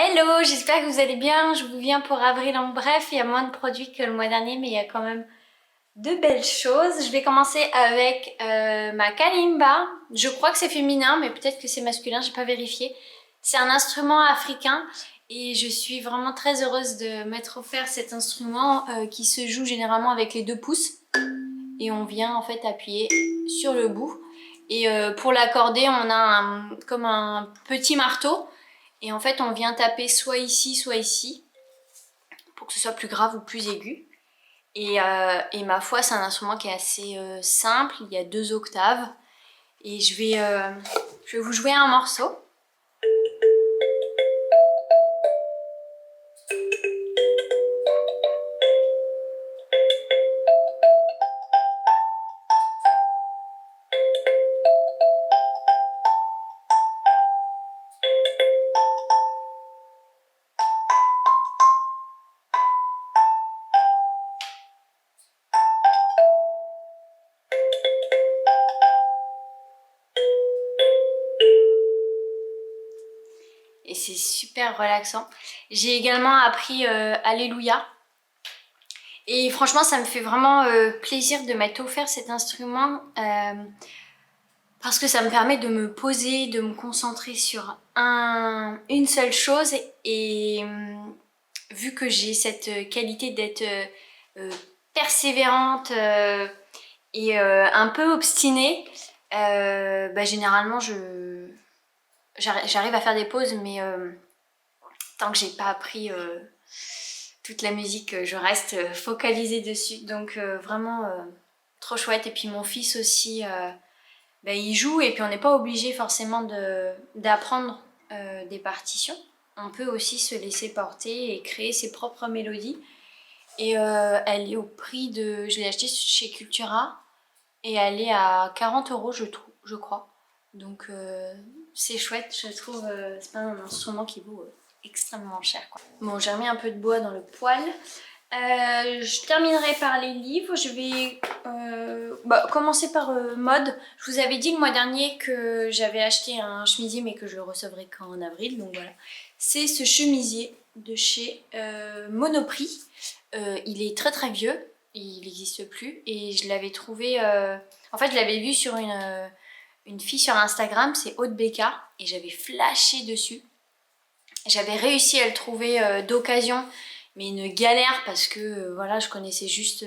Hello, j'espère que vous allez bien. Je vous viens pour avril en bref. Il y a moins de produits que le mois dernier, mais il y a quand même de belles choses. Je vais commencer avec ma kalimba. Je crois que c'est féminin, mais peut-être que c'est masculin, j'ai pas vérifié. C'est un instrument africain et je suis vraiment très heureuse de m'être offert cet instrument qui se joue généralement avec les 2 pouces. Et on vient en fait appuyer sur le bout. Et pour l'accorder, on a comme un petit marteau. Et en fait, on vient taper soit ici, pour que ce soit plus grave ou plus aigu. Et ma foi, c'est un instrument qui est assez simple, il y a 2 octaves. Et je vais vous jouer un morceau. Et c'est super relaxant. J'ai également appris Alléluia. Et franchement, ça me fait vraiment plaisir de m'être offert cet instrument parce que ça me permet de me poser, de me concentrer sur une seule chose. Et vu que j'ai cette qualité d'être persévérante et un peu obstinée, généralement j'arrive à faire des pauses, mais tant que j'ai pas appris toute la musique, je reste focalisée dessus. Donc vraiment trop chouette. Et puis mon fils aussi, il joue et puis on n'est pas obligé forcément d'apprendre des partitions. On peut aussi se laisser porter et créer ses propres mélodies. Et elle est au prix de... Je l'ai acheté chez Cultura et elle est à 40 € je crois. Donc c'est chouette, je trouve. C'est pas un instrument qui vaut extrêmement cher, quoi. Bon, j'ai remis un peu de bois dans le poêle. Je terminerai par les livres. Je vais commencer par mode. Je vous avais dit le mois dernier que j'avais acheté un chemisier mais que je le recevrai qu'en avril. Donc voilà. C'est ce chemisier de chez Monoprix. Il est très très vieux. Il n'existe plus. Et je l'avais trouvé... En fait, je l'avais vu sur une fille sur Instagram. C'est Aude Becca. Et j'avais flashé dessus. J'avais réussi à le trouver d'occasion, mais une galère parce que voilà, je connaissais juste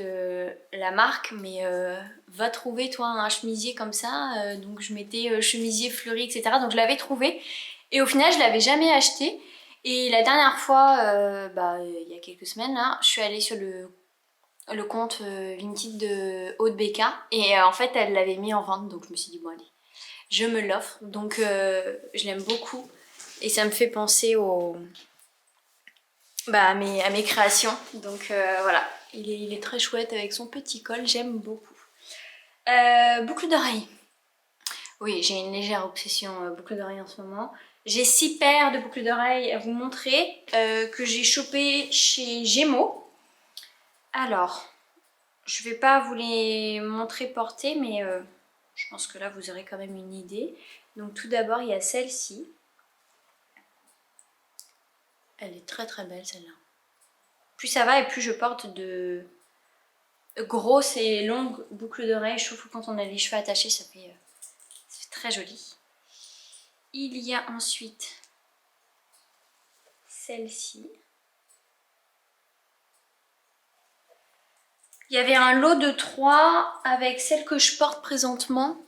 la marque, mais va trouver toi un chemisier comme ça. Donc je mettais chemisier fleuri, etc. Donc je l'avais trouvé et au final je l'avais jamais acheté. Et la dernière fois, il y a quelques semaines là, je suis allée sur le compte Vinted de Aude Becca et en fait elle l'avait mis en vente, donc je me suis dit bon allez, je me l'offre. Donc je l'aime beaucoup et ça me fait penser à mes créations. Donc voilà, il est très chouette avec son petit col, j'aime beaucoup. Boucle d'oreilles. Oui, j'ai une légère obsession boucle d'oreilles en ce moment. J'ai 6 paires de boucles d'oreilles à vous montrer que j'ai chopé chez Gémeaux. Alors, je vais pas vous les montrer portées, mais je pense que là vous aurez quand même une idée. Donc tout d'abord il y a celle-ci. Elle est très très belle celle-là. Plus ça va et plus je porte de grosses et longues boucles d'oreilles. Je trouve que quand on a les cheveux attachés, ça fait très joli. Il y a ensuite celle-ci. Il y avait un lot de 3 avec celle que je porte présentement.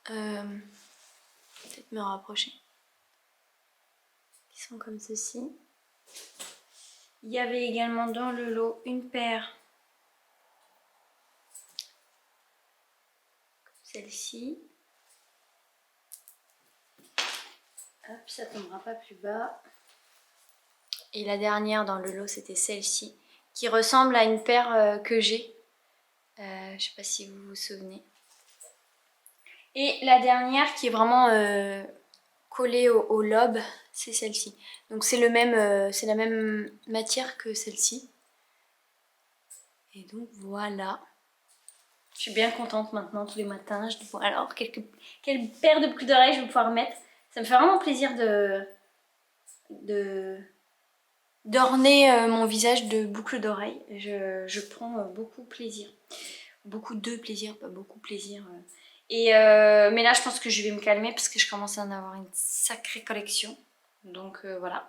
Peut-être me rapprocher. Ils sont comme ceci. Il y avait également dans le lot une paire. Celle-ci. Hop, ça tombera pas plus bas. Et la dernière dans le lot, c'était celle-ci, qui ressemble à une paire que j'ai. Je sais pas si vous vous souvenez. Et la dernière qui est vraiment collée au lobe, c'est celle-ci. Donc c'est la même matière que celle-ci. Et donc voilà. Je suis bien contente maintenant tous les matins. Je dis bon alors quelle paire de boucles d'oreilles je vais pouvoir mettre. Ça me fait vraiment plaisir d'orner mon visage de boucles d'oreilles. Je prends beaucoup plaisir. Beaucoup de plaisir, pas beaucoup plaisir. Mais là, je pense que je vais me calmer parce que je commence à en avoir une sacrée collection. Donc voilà.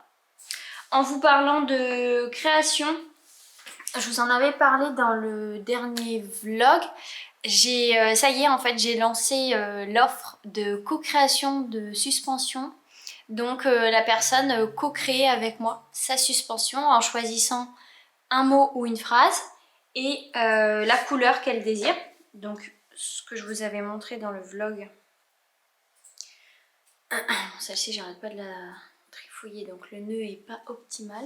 En vous parlant de création, je vous en avais parlé dans le dernier vlog. Ça y est, en fait, j'ai lancé l'offre de co-création de suspension. Donc la personne co-crée avec moi sa suspension en choisissant un mot ou une phrase et la couleur qu'elle désire. Donc ce que je vous avais montré dans le vlog. Celle-ci, j'arrête pas de la trifouiller, donc le nœud est pas optimal.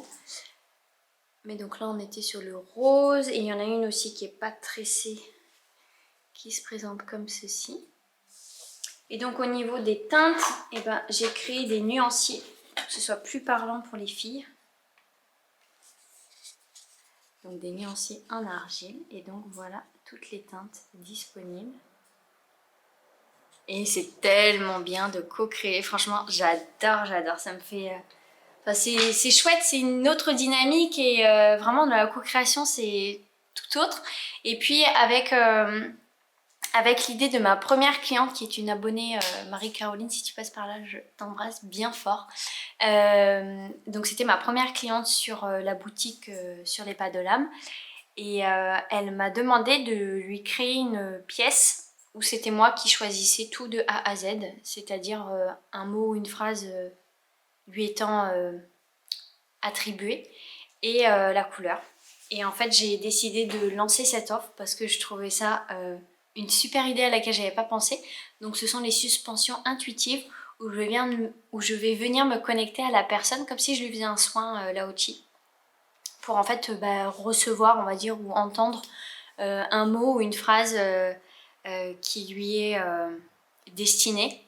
Mais donc là on était sur le rose et il y en a une aussi qui est pas tressée qui se présente comme ceci. Et donc au niveau des teintes, eh ben, j'ai créé des nuanciers pour que ce soit plus parlant pour les filles. Donc des nuanciers en argile et donc voilà toutes les teintes disponibles. Et c'est tellement bien de co-créer, franchement j'adore, ça me fait... Enfin, c'est chouette, c'est une autre dynamique et vraiment dans la co-création c'est tout autre. Et puis avec l'idée de ma première cliente qui est une abonnée, Marie-Caroline, si tu passes par là, je t'embrasse bien fort. Donc c'était ma première cliente sur la boutique sur les pas de l'âme. Et elle m'a demandé de lui créer une pièce où c'était moi qui choisissais tout de A à Z, c'est-à-dire un mot ou une phrase lui étant attribué et la couleur. Et en fait j'ai décidé de lancer cette offre parce que je trouvais ça une super idée à laquelle j'avais pas pensé. Donc ce sont les suspensions intuitives où je vais venir me connecter à la personne comme si je lui faisais un soin Lao-Chi pour en fait recevoir, on va dire, ou entendre un mot ou une phrase qui lui est destinée.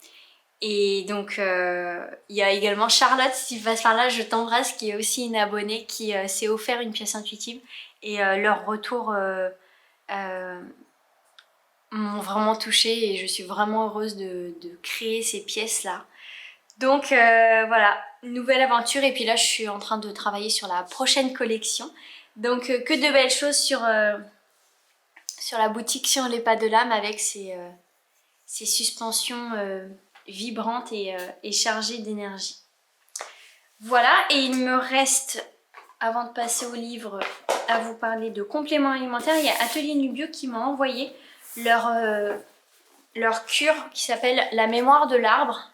Et donc il y a également Charlotte, si tu passes par là, je t'embrasse, qui est aussi une abonnée qui s'est offert une pièce intuitive et leur retour m'ont vraiment touchée et je suis vraiment heureuse de créer ces pièces là. Donc voilà, nouvelle aventure et puis là je suis en train de travailler sur la prochaine collection. Donc que de belles choses sur la boutique sur les pas de l'âme avec ces suspensions vibrantes et chargées d'énergie. Voilà, et il me reste, avant de passer au livre, à vous parler de compléments alimentaires. Il y a Atelier Nubio qui m'a envoyé leur cure qui s'appelle la mémoire de l'arbre.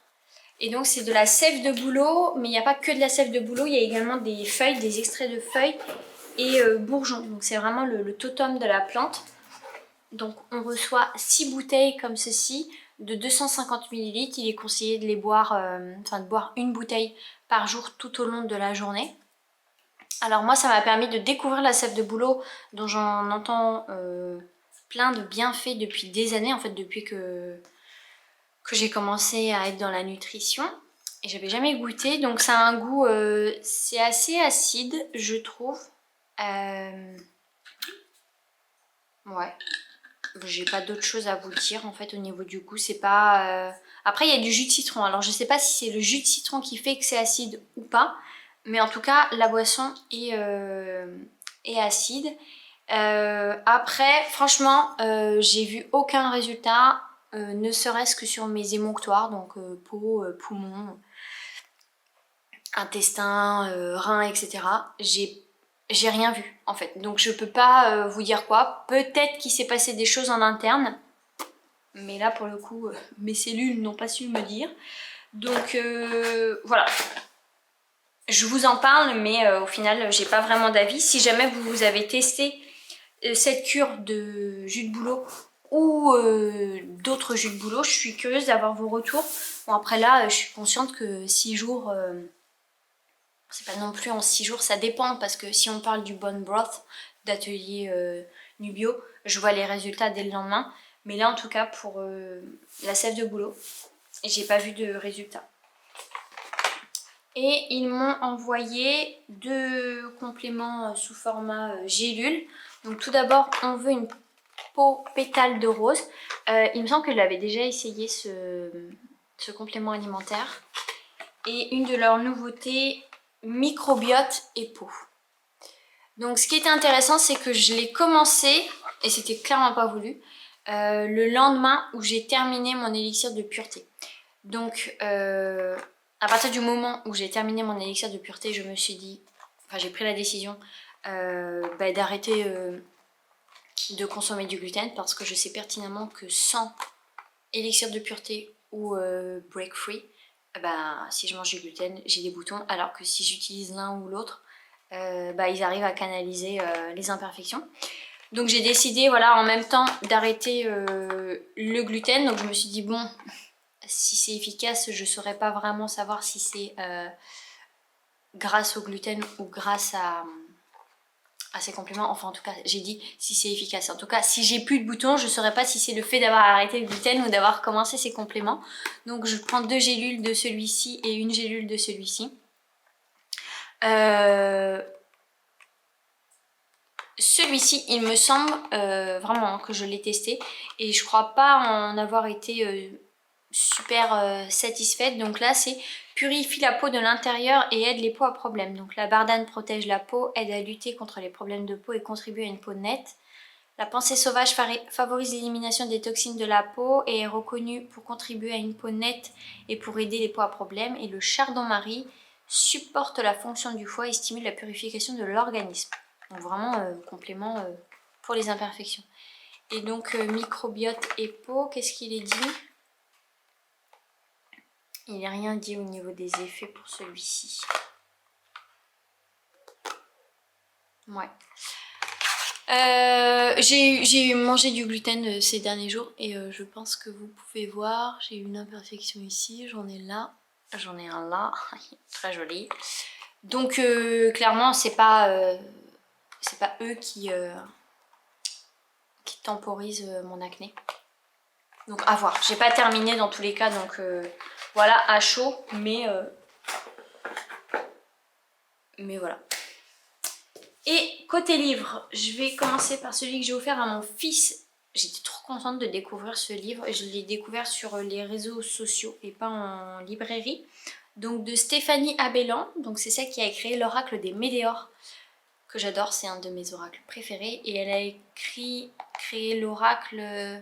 Et donc c'est de la sève de bouleau, mais il n'y a pas que de la sève de bouleau, il y a également des feuilles, des extraits de feuilles et bourgeons. Donc c'est vraiment le totem de la plante. Donc on reçoit 6 bouteilles comme ceci de 250 ml. Il est conseillé de les boire, de boire une bouteille par jour tout au long de la journée. Alors moi ça m'a permis de découvrir la sève de bouleau dont j'en entends plein de bienfaits depuis des années, en fait depuis que j'ai commencé à être dans la nutrition et j'avais jamais goûté. Donc ça a un goût, c'est assez acide je trouve. Ouais. J'ai pas d'autre chose à vous dire en fait au niveau du goût, c'est pas... Après il y a du jus de citron, alors je sais pas si c'est le jus de citron qui fait que c'est acide ou pas, mais en tout cas la boisson est acide. Après franchement j'ai vu aucun résultat, ne serait-ce que sur mes émonctoires, donc peau, poumon, intestin, rein, etc. J'ai rien vu en fait, donc je peux pas vous dire quoi. Peut-être qu'il s'est passé des choses en interne, mais là pour le coup mes cellules n'ont pas su me dire. Donc voilà, je vous en parle, mais au final j'ai pas vraiment d'avis. Si jamais vous avez testé cette cure de jus de bouleau ou d'autres jus de bouleau, je suis curieuse d'avoir vos retours. Bon après là je suis consciente que 6 jours... c'est pas non plus en 6 jours, ça dépend parce que si on parle du Bone Broth d'atelier Nubio, je vois les résultats dès le lendemain. Mais là en tout cas pour la sève de bouleau, j'ai pas vu de résultats. Et ils m'ont envoyé 2 compléments sous format gélule. Donc tout d'abord on veut une peau pétale de rose. Il me semble que j'avais déjà essayé ce complément alimentaire. Et une de leurs nouveautés, microbiote et peau. Donc ce qui était intéressant, c'est que je l'ai commencé, et c'était clairement pas voulu, le lendemain où j'ai terminé mon élixir de pureté. Donc à partir du moment où j'ai terminé mon élixir de pureté, je me suis dit, enfin j'ai pris la décision d'arrêter de consommer du gluten, parce que je sais pertinemment que sans élixir de pureté ou break free, si je mange du gluten, j'ai des boutons, alors que si j'utilise l'un ou l'autre, ils arrivent à canaliser les imperfections. Donc j'ai décidé, voilà, en même temps d'arrêter le gluten. Donc je me suis dit, bon, si c'est efficace, je ne saurais pas vraiment savoir si c'est grâce au gluten ou grâce à ces compléments. Enfin en tout cas, j'ai dit si c'est efficace. En tout cas, si j'ai plus de boutons, je ne saurais pas si c'est le fait d'avoir arrêté le gluten ou d'avoir commencé ces compléments. Donc je prends 2 gélules de celui-ci et 1 gélule de celui-ci. Celui-ci, il me semble vraiment que je l'ai testé et je crois pas en avoir été super satisfaite. Donc là, c'est purifie la peau de l'intérieur et aide les peaux à problème. Donc la bardane protège la peau, aide à lutter contre les problèmes de peau et contribue à une peau nette. La pensée sauvage favorise l'élimination des toxines de la peau et est reconnue pour contribuer à une peau nette et pour aider les peaux à problème. Et le chardon-marie supporte la fonction du foie et stimule la purification de l'organisme. Donc vraiment complément pour les imperfections. Et donc microbiote et peau, qu'est-ce qu'il est dit? Il n'est rien dit au niveau des effets pour celui-ci. Ouais. J'ai mangé du gluten ces derniers jours et je pense que vous pouvez voir, j'ai une imperfection ici, j'en ai là, j'en ai un là, très joli. Donc clairement c'est pas eux qui temporisent mon acné. Donc à voir, j'ai pas terminé dans tous les cas, donc voilà, à chaud, mais voilà. Et côté livre, je vais commencer par celui que j'ai offert à mon fils. J'étais trop contente de découvrir ce livre. Je l'ai découvert sur les réseaux sociaux et pas en librairie. Donc de Stéphanie Abellan. Donc c'est celle qui a créé l'oracle des Météores, que j'adore, c'est un de mes oracles préférés. Et elle a créé l'oracle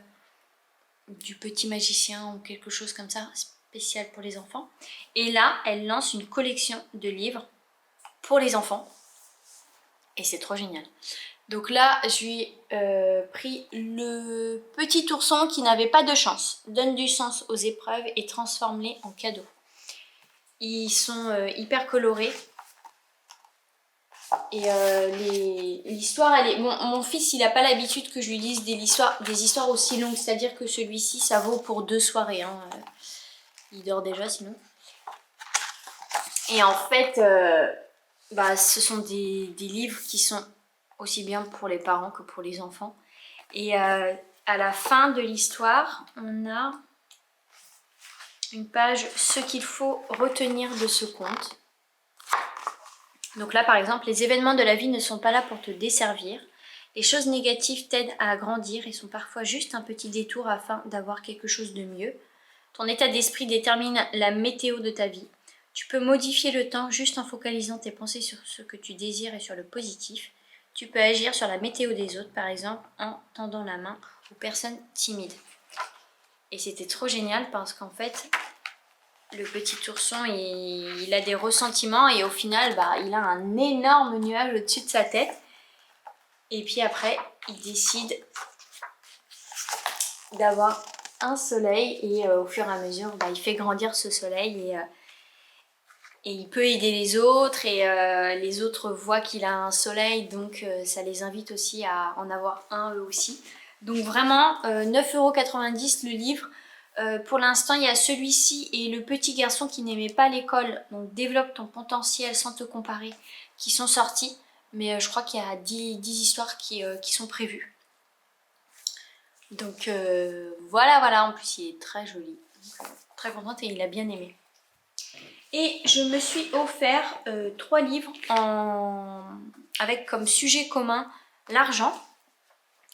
du petit magicien ou quelque chose comme ça, spécial pour les enfants. Et là, elle lance une collection de livres pour les enfants. Et c'est trop génial. Donc là, je lui ai pris le petit ourson qui n'avait pas de chance. Donne du sens aux épreuves et transforme-les en cadeaux. Ils sont hyper colorés. Et l'histoire, elle est... Bon, mon fils, il n'a pas l'habitude que je lui dise des histoires aussi longues. C'est-à-dire que celui-ci, ça vaut pour 2 soirées. Hein. Il dort déjà sinon. Et en fait... ce sont des livres qui sont aussi bien pour les parents que pour les enfants. Et à la fin de l'histoire, on a une page « Ce qu'il faut retenir de ce conte ». Donc là, par exemple, les événements de la vie ne sont pas là pour te desservir. Les choses négatives t'aident à grandir et sont parfois juste un petit détour afin d'avoir quelque chose de mieux. Ton état d'esprit détermine la météo de ta vie. Tu peux modifier le temps juste en focalisant tes pensées sur ce que tu désires et sur le positif. Tu peux agir sur la météo des autres, par exemple en tendant la main aux personnes timides. Et c'était trop génial parce qu'en fait, le petit ourson, il a des ressentiments et au final, il a un énorme nuage au-dessus de sa tête. Et puis après, il décide d'avoir un soleil et au fur et à mesure, il fait grandir ce soleil et il peut aider les autres et les autres voient qu'il a un soleil, donc ça les invite aussi à en avoir un eux aussi. Donc vraiment 9,90 € le livre. Pour l'instant il y a celui-ci et le petit garçon qui n'aimait pas l'école, donc développe ton potentiel sans te comparer, qui sont sortis. Mais je crois qu'il y a 10 histoires qui sont prévues. Donc voilà, en plus il est très joli. Donc, très contente et il a bien aimé. Et je me suis offert 3 livres avec comme sujet commun l'argent.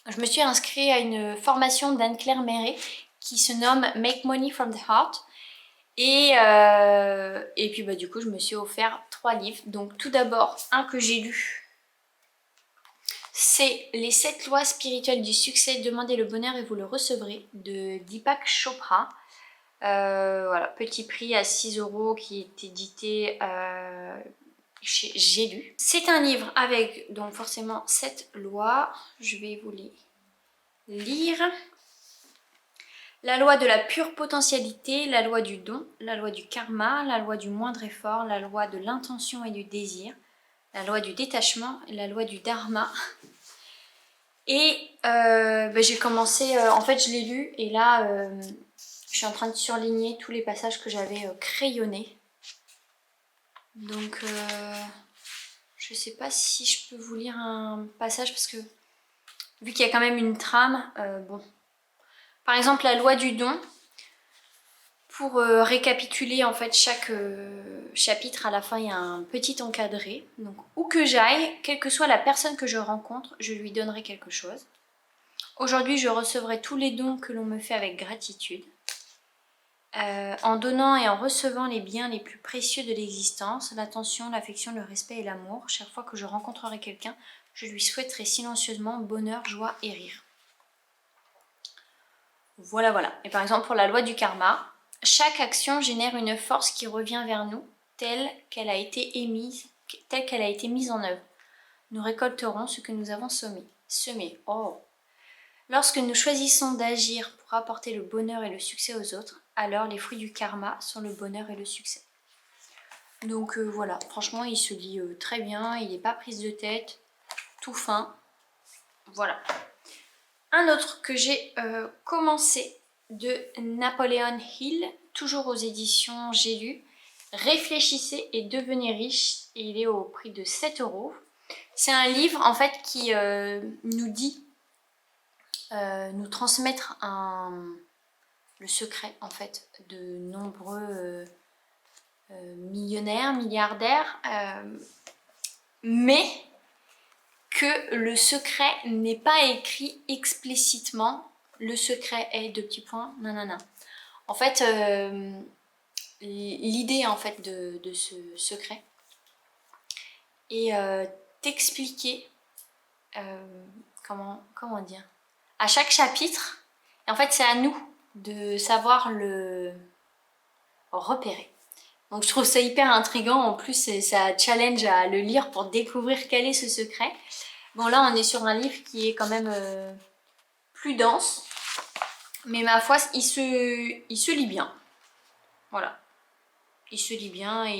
Je me suis inscrite à une formation d'Anne-Claire Méret qui se nomme Make Money from the Heart. Et puis bah, du coup je me suis offert 3 livres. Donc tout d'abord un que j'ai lu, c'est Les 7 lois spirituelles du succès, demandez le bonheur et vous le recevrez, de Deepak Chopra. Voilà, petit prix à 6 € qui est édité chez J'ai lu. C'est un livre avec donc forcément 7 lois, je vais vous les lire. La loi de la pure potentialité, la loi du don, la loi du karma, la loi du moindre effort, la loi de l'intention et du désir, la loi du détachement, la loi du dharma. Et j'ai commencé, en fait je l'ai lu et là je suis en train de surligner tous les passages que j'avais crayonnés. Donc je sais pas si je peux vous lire un passage parce que vu qu'il y a quand même une trame, bon. Par exemple la loi du don. Pour récapituler en fait chaque chapitre, à la fin il y a un petit encadré. Donc où que j'aille, quelle que soit la personne que je rencontre, je lui donnerai quelque chose. Aujourd'hui je recevrai tous les dons que l'on me fait avec gratitude. En donnant et en recevant les biens les plus précieux de l'existence, l'attention, l'affection, le respect et l'amour, chaque fois que je rencontrerai quelqu'un, je lui souhaiterai silencieusement bonheur, joie et rire. Voilà, voilà. Et par exemple pour la loi du karma, chaque action génère une force qui revient vers nous telle qu'elle a été mise en œuvre. Nous récolterons ce que nous avons semé. Oh. Lorsque nous choisissons d'agir pour apporter le bonheur et le succès aux autres, alors les fruits du karma sont le bonheur et le succès. Donc voilà, franchement il se lit très bien, il n'est pas prise de tête, tout fin. Voilà. Un autre que j'ai commencé, de Napoleon Hill, toujours aux éditions J'ai lu, Réfléchissez et devenez riche, et il est au prix de 7 €. C'est un livre en fait qui nous dit, nous transmettre le secret en fait de nombreux millionnaires, milliardaires, mais que le secret n'est pas écrit explicitement. Le secret est, 2 petits points, nanana. En fait, l'idée en fait de ce secret est t'expliquer comment dire, à chaque chapitre, et en fait c'est à nous de savoir le repérer. Donc je trouve ça hyper intriguant, en plus ça challenge à le lire pour découvrir quel est ce secret. Bon là on est sur un livre qui est quand même plus dense, mais ma foi il se lit bien. Voilà, il se lit bien et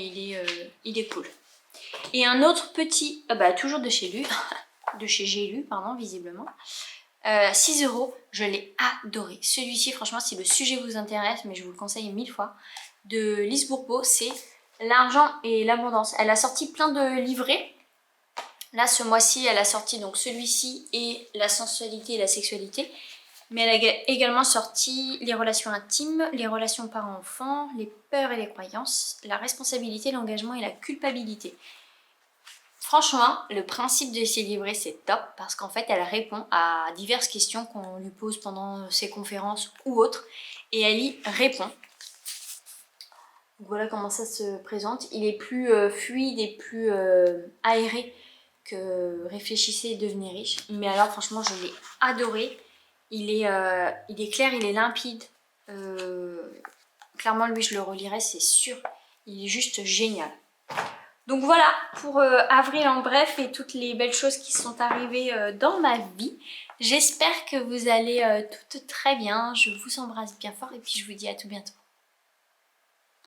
il est cool. Et un autre petit, toujours de chez J'ai lu, pardon, visiblement. 6 €, je l'ai adoré. Celui-ci, franchement, si le sujet vous intéresse, mais je vous le conseille 1000 fois, de Lise Bourbeau, c'est L'argent et l'abondance. Elle a sorti plein de livrets. Là, ce mois-ci, elle a sorti donc celui-ci et la sensualité et la sexualité. Mais elle a également sorti les relations intimes, les relations parents-enfants, les peurs et les croyances, la responsabilité, l'engagement et la culpabilité. Franchement, le principe de ces livrets, c'est top parce qu'en fait, elle répond à diverses questions qu'on lui pose pendant ses conférences ou autres et elle y répond. Voilà comment ça se présente. Il est plus fluide et plus aéré que Réfléchissez et devenez riche. Mais alors, franchement, je l'ai adoré. Il est clair, il est limpide. Clairement, lui, je le relirai, c'est sûr. Il est juste génial. Donc voilà pour avril en bref et toutes les belles choses qui sont arrivées dans ma vie. J'espère que vous allez toutes très bien. Je vous embrasse bien fort et puis je vous dis à tout bientôt.